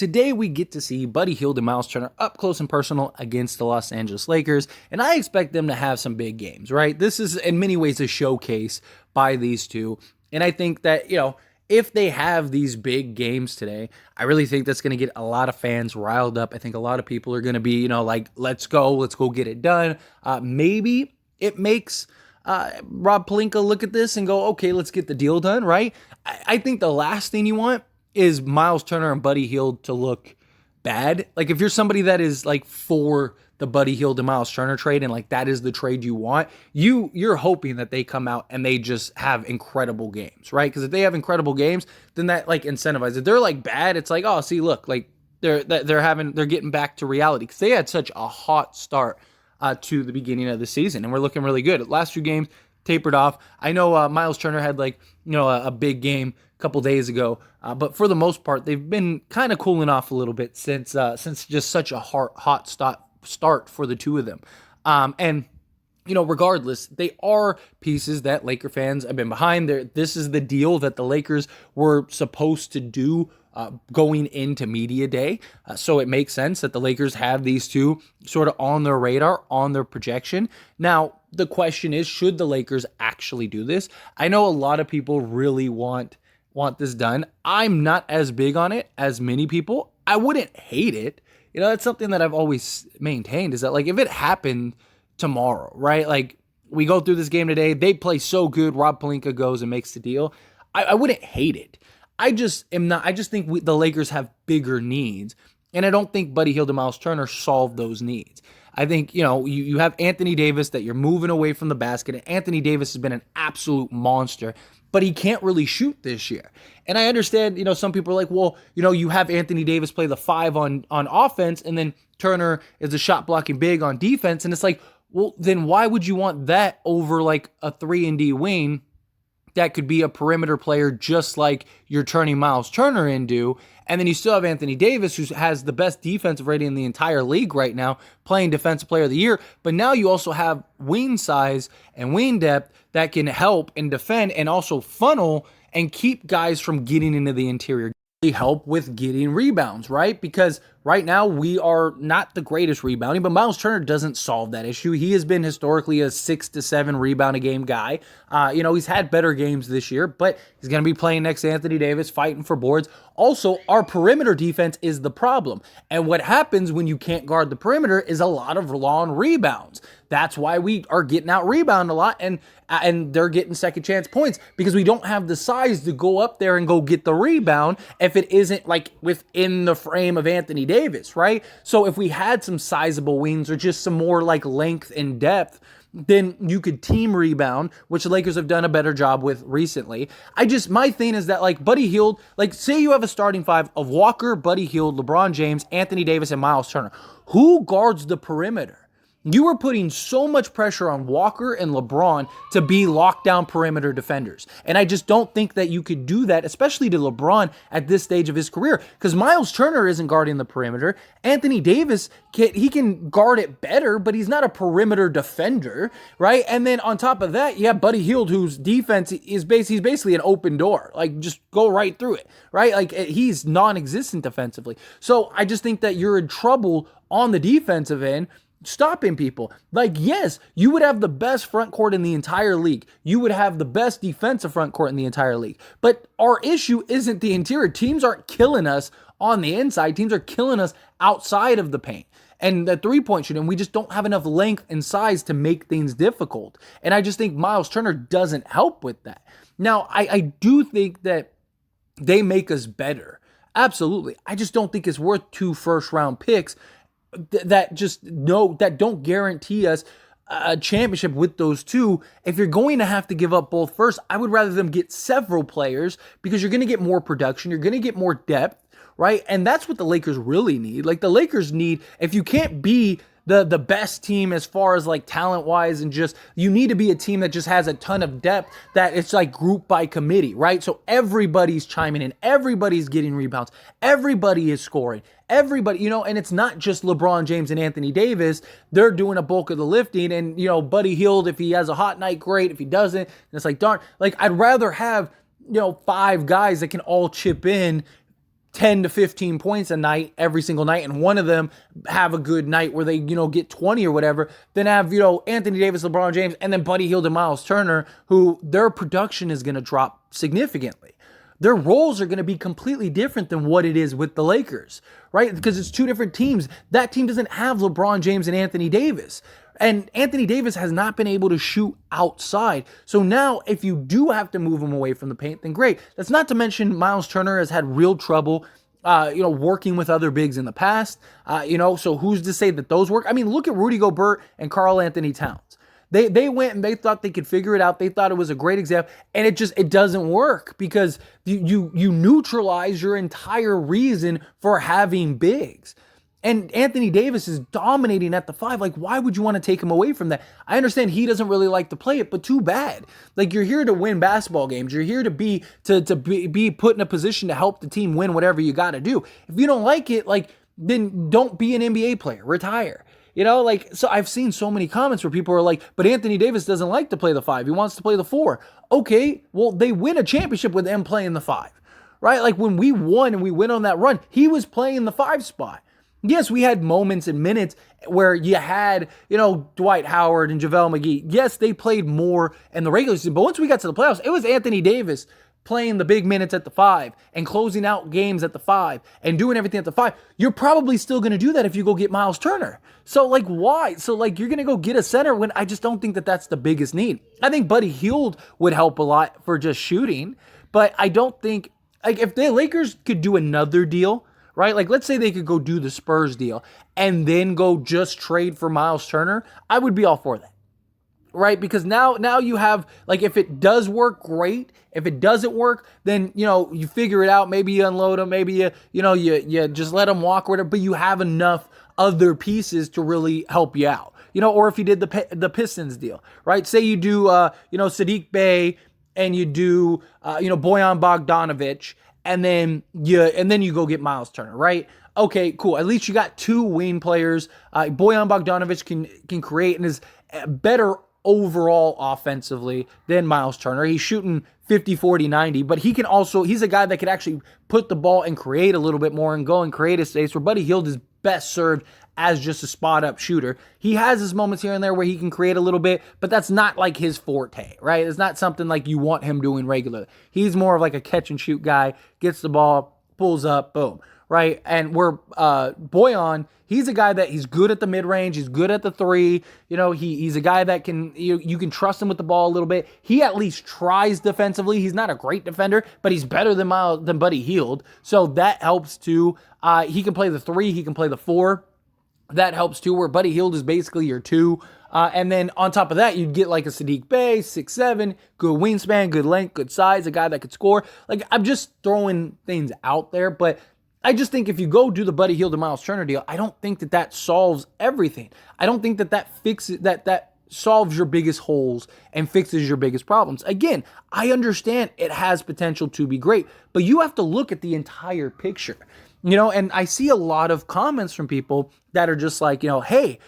today we get to see Buddy Hield and Myles Turner up close and personal against the Los Angeles Lakers, and I expect them to have some big games, right? This is in many ways a showcase by these two, and I think that, if they have these big games today, I really think that's going to get a lot of fans riled up. I think a lot of people are going to be, like, let's go get it done. Maybe it makes Rob Pelinka look at this and go, okay, let's get the deal done, right? I think the last thing you want is Myles Turner and Buddy Hield to look bad. Like, if you're somebody that is like for the Buddy Hield and Myles Turner trade and like that is the trade you want, you're hoping that they come out and they just have incredible games, right? Because if they have incredible games, then that like incentivizes. If they're like bad, it's like, oh, see, look, like they're getting back to reality because they had such a hot start to the beginning of the season and we're looking really good. The last few games tapered off. I know Myles Turner had a big game couple days ago, but for the most part, they've been kind of cooling off a little bit since just such a hot start for the two of them. And regardless, they are pieces that Laker fans have been behind. This is the deal that the Lakers were supposed to do going into media day. So it makes sense that the Lakers have these two sort of on their radar, on their projection. Now, the question is, should the Lakers actually do this? I know a lot of people really want this done. I'm not as big on it as many people. I wouldn't hate it. That's something that I've always maintained, is that like if it happened tomorrow, right? Like we go through this game today, they play so good, Rob Pelinka goes and makes the deal. I wouldn't hate it. I just think the Lakers have bigger needs, and I don't think Buddy Hield and Myles Turner solve those needs. I think, you have Anthony Davis that you're moving away from the basket, and Anthony Davis has been an absolute monster, but he can't really shoot this year. And I understand, some people are like, well, you have Anthony Davis play the 5 on offense, and then Turner is a shot blocking big on defense. And it's like, well, then why would you want that over like a 3-and-D wing that could be a perimeter player just like you're turning Myles Turner into? And then you still have Anthony Davis, who has the best defensive rating in the entire league right now, playing Defensive Player of the Year. But now you also have wing size and wing depth that can help and defend and also funnel and keep guys from getting into the interior. Help with getting rebounds, right? Because right now we are not the greatest rebounding, but Myles Turner doesn't solve that issue. He has been historically a 6 to 7 rebound a game guy. He's had better games this year, but he's going to be playing next to Anthony Davis, fighting for boards. Also, our perimeter defense is the problem. And what happens when you can't guard the perimeter is a lot of long rebounds. That's why we are getting out rebound a lot, and they're getting second chance points because we don't have the size to go up there and go get the rebound if it isn't like within the frame of Anthony Davis, right? So if we had some sizable wings or just some more like length and depth, then you could team rebound, which the Lakers have done a better job with recently. My thing is that like Buddy Hield, like say you have a starting 5 of Walker, Buddy Hield, LeBron James, Anthony Davis, and Myles Turner. Who guards the perimeter? You are putting so much pressure on Walker and LeBron to be lockdown perimeter defenders. And I just don't think that you could do that, especially to LeBron at this stage of his career, because Myles Turner isn't guarding the perimeter. Anthony Davis, he can guard it better, but he's not a perimeter defender, right? And then on top of that, you have Buddy Hield, whose defense he's basically an open door. Like, just go right through it, right? Like, he's non-existent defensively. So I just think that you're in trouble on the defensive end stopping people. Like, yes, you would have the best front court in the entire league. You would have the best defensive front court in the entire league. But our issue isn't the interior. Teams aren't killing us on the inside. Teams are killing us outside of the paint and the three-point shooting. We just don't have enough length and size to make things difficult. And I just think Myles Turner doesn't help with that. Now, I do think that they make us better. Absolutely. I just don't think it's worth 2 first-round picks that don't guarantee us a championship with those two. If you're going to have to give up both first, I would rather them get several players because you're going to get more production, you're going to get more depth, right? And that's what the Lakers really need. Like the Lakers need, if you can't be the best team as far as like talent wise, and just you need to be a team that just has a ton of depth, that it's like group by committee, right? So everybody's chiming in, everybody's getting rebounds, everybody is scoring, everybody, and it's not just LeBron James and Anthony Davis. They're doing a bulk of the lifting, and Buddy Hield, if he has a hot night, great. If he doesn't, it's like darn. Like I'd rather have 5 guys that can all chip in 10 to 15 points a night every single night, and one of them have a good night where they, get 20 or whatever, then have, Anthony Davis, LeBron James, and then Buddy Hield and Myles Turner, who their production is going to drop significantly. Their roles are going to be completely different than what it is with the Lakers, right? Because it's two different teams. That team doesn't have LeBron James and Anthony Davis. And Anthony Davis has not been able to shoot outside. So now if you do have to move him away from the paint, then great. That's not to mention Myles Turner has had real trouble working with other bigs in the past. So who's to say that those work? I mean, look at Rudy Gobert and Karl Anthony Towns. They went and they thought they could figure it out. They thought it was a great example, and it doesn't work because you neutralize your entire reason for having bigs. And Anthony Davis is dominating at the 5. Like, why would you want to take him away from that? I understand he doesn't really like to play it, but too bad. Like, you're here to win basketball games. You're here to be put in a position to help the team win whatever you got to do. If you don't like it, then don't be an NBA player. Retire. So I've seen so many comments where people are like, but Anthony Davis doesn't like to play the 5. He wants to play the 4. Okay, well, they win a championship with him playing the 5, right? Like when we won and we went on that run, he was playing the 5 spot. Yes, we had moments and minutes where you had, Dwight Howard and JaVale McGee. Yes, they played more in the regular season, but once we got to the playoffs, it was Anthony Davis playing the big minutes at the 5 and closing out games at the 5 and doing everything at the 5. You're probably still going to do that if you go get Myles Turner. So why? So you're going to go get a center when I just don't think that that's the biggest need. I think Buddy Hield would help a lot for just shooting, but I don't think if the Lakers could do another deal, right? Let's say they could go do the Spurs deal and then go just trade for Myles Turner. I would be all for that. Right? Because now you have, if it does work, great. If it doesn't work, then, you figure it out. Maybe you unload them. Maybe you just let them walk or whatever, but you have enough other pieces to really help you out. Or if you did the Pistons deal, right? Say you do, Sadiq Bey and you do, Bojan Bogdanovic, and then you go get Myles Turner, right? Okay, cool. At least you got 2 wing players. Bojan Bogdanovic can create and is better overall offensively than Myles Turner. He's shooting 50, 40, 90, but he's a guy that could actually put the ball and create a little bit more and go and create a space where Buddy Hield is best served as just a spot-up shooter. He has his moments here and there where he can create a little bit, but that's not his forte, right? It's not something you want him doing regularly. He's more of a catch-and-shoot guy, gets the ball, pulls up, boom, right? And where Bojan, he's a guy that he's good at the mid-range. He's good at the 3. He's a guy that can you can trust him with the ball a little bit. He at least tries defensively. He's not a great defender, but he's better than Buddy Hield. So that helps too. He can play the 3. He can play the 4. That helps too, where Buddy Hield is basically your 2. And then on top of that, you'd get a Sadiq Bey, 6'7", good wingspan, good length, good size, a guy that could score. I'm just throwing things out there, but I just think if you go do the Buddy Hield and Myles Turner deal, I don't think that solves everything. I don't think that fixes that solves your biggest holes and fixes your biggest problems. Again, I understand it has potential to be great, but you have to look at the entire picture. And I see a lot of comments from people that are just hey,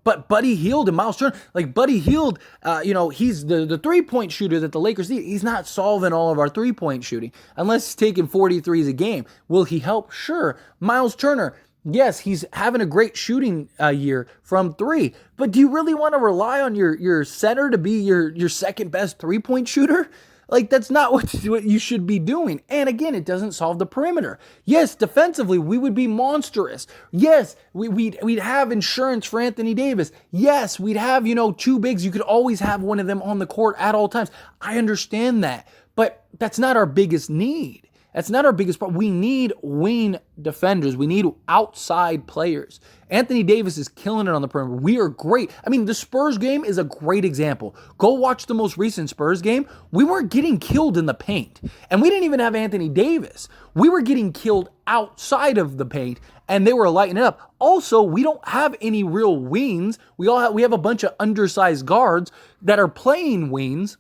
but Buddy Hield and Myles Turner, Buddy Hield, he's the 3-point shooter that the Lakers need. He's not solving all of our 3-point shooting unless he's taking 43s a game. Will he help? Sure. Myles Turner, yes, he's having a great shooting year from 3, but do you really want to rely on your center to be your second best 3-point shooter? That's not what you should be doing. And again, it doesn't solve the perimeter. Yes, defensively, we would be monstrous. Yes, we'd have insurance for Anthony Davis. Yes, we'd have, 2 bigs. You could always have one of them on the court at all times. I understand that. But that's not our biggest need. That's not our biggest problem. We need wing defenders. We need outside players. Anthony Davis is killing it on the perimeter. We are great. I mean, the Spurs game is a great example. Go watch the most recent Spurs game. We weren't getting killed in the paint. And we didn't even have Anthony Davis. We were getting killed outside of the paint, and they were lighting it up. Also, we don't have any real wings. We have a bunch of undersized guards that are playing wings.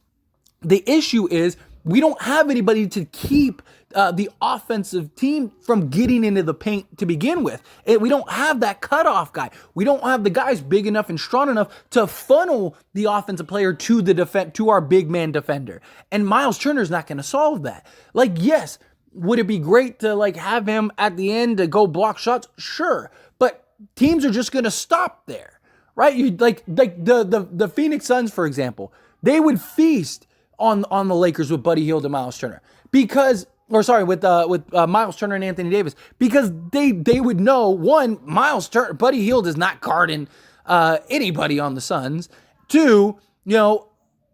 The issue is we don't have anybody to keep the offensive team from getting into the paint to begin with. We don't have that cutoff guy. We don't have the guys big enough and strong enough to funnel the offensive player to our big man defender. And Myles Turner is not going to solve that. Yes, would it be great to like have him at the end to go block shots? Sure. But teams are just going to stop there, right? You like the Phoenix Suns, for example, they would feast on the Lakers with Buddy Hield and Myles Turner because, or sorry, with Myles Turner and Anthony Davis, because they would know, one, Buddy Hield is not guarding anybody on the Suns. Two,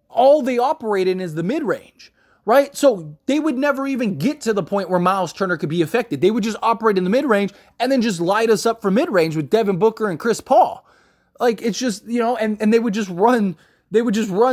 all they operate in is the mid range. Right? So they would never even get to the point where Myles Turner could be affected. They would just operate in the mid-range and then just light us up for mid-range with Devin Booker and Chris Paul. Like, it's just, and they would just run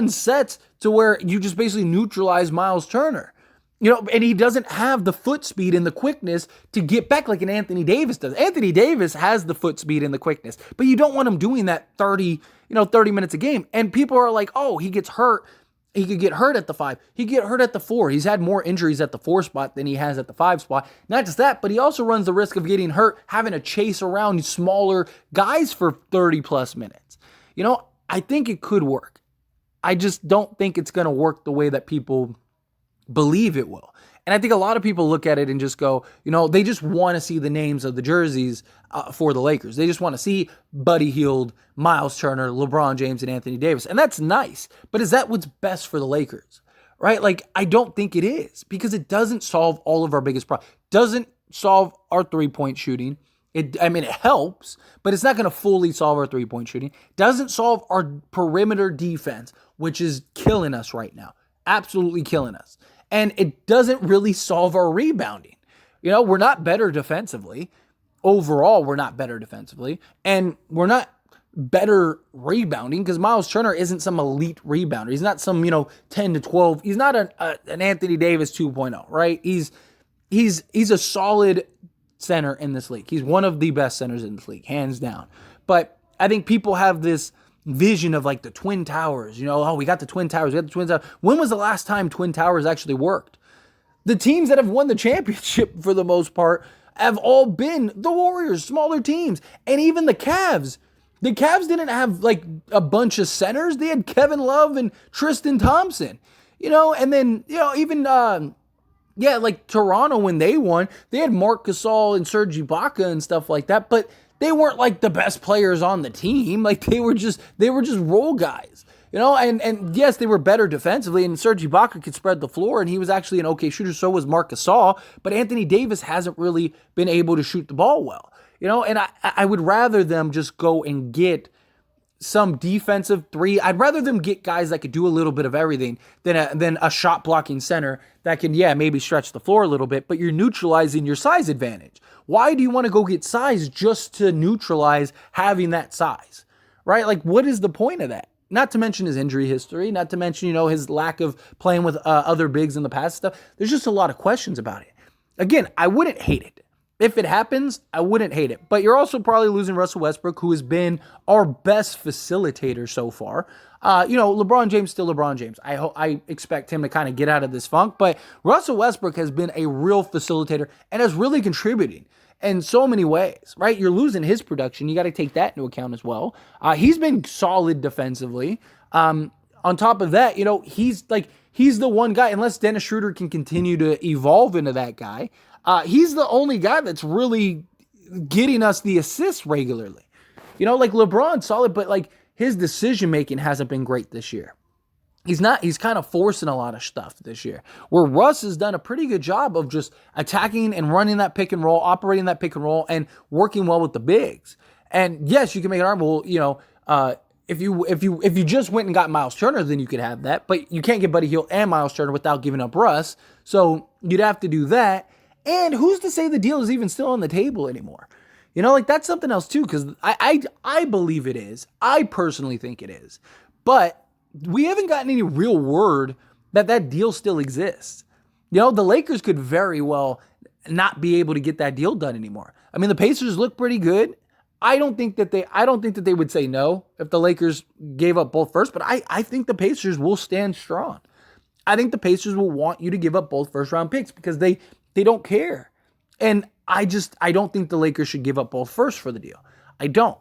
sets to where you just basically neutralize Myles Turner. And he doesn't have the foot speed and the quickness to get back like an Anthony Davis does. Anthony Davis has the foot speed and the quickness, but you don't want him doing that 30 minutes a game. And people are like, oh, he gets hurt. He could get hurt at the 5. He could get hurt at the 4. He's had more injuries at the 4 spot than he has at the 5 spot. Not just that, but he also runs the risk of getting hurt, having to chase around smaller guys for 30 plus minutes. I think it could work. I just don't think it's going to work the way that people believe it will. And I think a lot of people look at it and just go, they just want to see the names of the jerseys for the Lakers. They just want to see Buddy Hield, Myles Turner, LeBron James, and Anthony Davis. And that's nice. But is that what's best for the Lakers? Right? Like, I don't think it is, because it doesn't solve all of our biggest problems. Doesn't solve our three-point shooting. It helps, but it's not going to fully solve our three-point shooting. Doesn't solve our perimeter defense, which is killing us right now. Absolutely killing us. And it doesn't really solve our rebounding. We're not better defensively. Overall, we're not better defensively. And we're not better rebounding because Myles Turner isn't some elite rebounder. He's not some, 10 to 12. He's not an Anthony Davis 2.0, right? He's a solid center in this league. He's one of the best centers in this league, hands down. But I think people have this vision of like the Twin Towers, we got the Twin Towers, When was the last time Twin Towers actually worked? The teams that have won the championship for the most part have all been the Warriors, smaller teams, and even the Cavs. The Cavs didn't have like a bunch of centers. They had Kevin Love and Tristan Thompson, and then, even, like Toronto when they won, they had Marc Gasol and Serge Ibaka and stuff like that, but they weren't like the best players on the team. Like they were just role guys, and yes, they were better defensively, and Serge Ibaka could spread the floor, and he was actually an okay shooter. So was Marc Gasol, but Anthony Davis hasn't really been able to shoot the ball well, and I would rather them just go and get some defensive three. I'd rather them get guys that could do a little bit of everything than a shot blocking center that can, maybe stretch the floor a little bit, but you're neutralizing your size advantage. Why do you want to go get size just to neutralize having that size, right? Like, what is the point of that? Not to mention his injury history, not to mention, his lack of playing with other bigs in the past stuff. There's just a lot of questions about it. Again, I wouldn't hate it. If it happens, I wouldn't hate it. But you're also probably losing Russell Westbrook, who has been our best facilitator so far. LeBron James, still LeBron James. I expect him to kind of get out of this funk. But Russell Westbrook has been a real facilitator and is really contributing in so many ways, right? You're losing his production. You got to take that into account as well. He's been solid defensively. On top of that, he's the one guy, unless Dennis Schroeder can continue to evolve into that guy, he's the only guy that's really getting us the assists regularly. Like LeBron's solid, but like his decision-making hasn't been great this year. He's kind of forcing a lot of stuff this year, where Russ has done a pretty good job of just attacking and running that pick and roll, operating that pick and roll, and working well with the bigs. And yes, you can make an argument, if you just went and got Myles Turner, then you could have that, but you can't get Buddy Hield and Myles Turner without giving up Russ. So you'd have to do that. And who's to say the deal is even still on the table anymore? That's something else too, because I believe it is. I personally think it is. But we haven't gotten any real word that deal still exists. The Lakers could very well not be able to get that deal done anymore. I mean, the Pacers look pretty good. I don't think that they would say no if the Lakers gave up both first, but I think the Pacers will stand strong. I think the Pacers will want you to give up both first round picks because they don't care. And I don't think the Lakers should give up both first for the deal. I don't.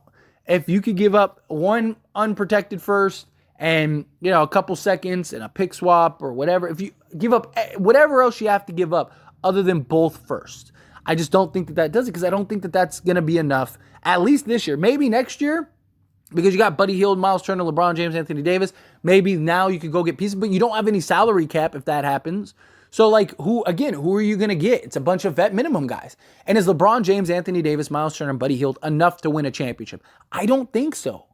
If you could give up one unprotected first and, a couple seconds and a pick swap or whatever, if you give up whatever else you have to give up other than both first. I just don't think that does it because I don't think that that's going to be enough, at least this year. Maybe next year, because you got Buddy Hield, Myles Turner, LeBron James, Anthony Davis. Maybe now you could go get pieces, but you don't have any salary cap if that happens. So, like, who are you going to get? It's a bunch of vet minimum guys. And is LeBron James, Anthony Davis, Myles Turner, and Buddy Hield enough to win a championship? I don't think so.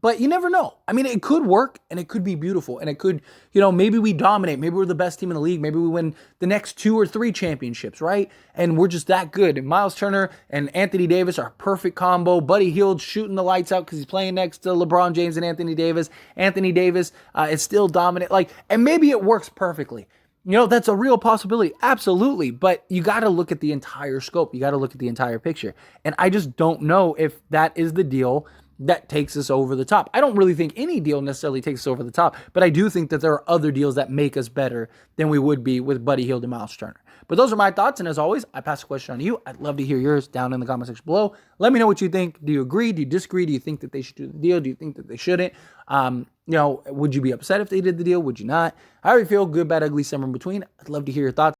But you never know. I mean, it could work and it could be beautiful and it could, maybe we dominate. Maybe we're the best team in the league. Maybe we win the next 2 or 3 championships, right? And we're just that good. And Myles Turner and Anthony Davis are a perfect combo. Buddy Hield shooting the lights out because he's playing next to LeBron James and Anthony Davis. Anthony Davis is still dominant. And maybe it works perfectly. That's a real possibility. Absolutely. But you got to look at the entire scope. You got to look at the entire picture. And I just don't know if that is the deal that takes us over the top. I don't really think any deal necessarily takes us over the top, but I do think that there are other deals that make us better than we would be with Buddy Hield and Myles Turner. But those are my thoughts, and as always, I pass the question on to you. I'd love to hear yours down in the comment section below. Let me know what you think. Do you agree? Do you disagree? Do you think that they should do the deal? Do you think that they shouldn't? Would you be upset if they did the deal? Would you not? How do you feel? Good, bad, ugly, somewhere in between. I'd love to hear your thoughts.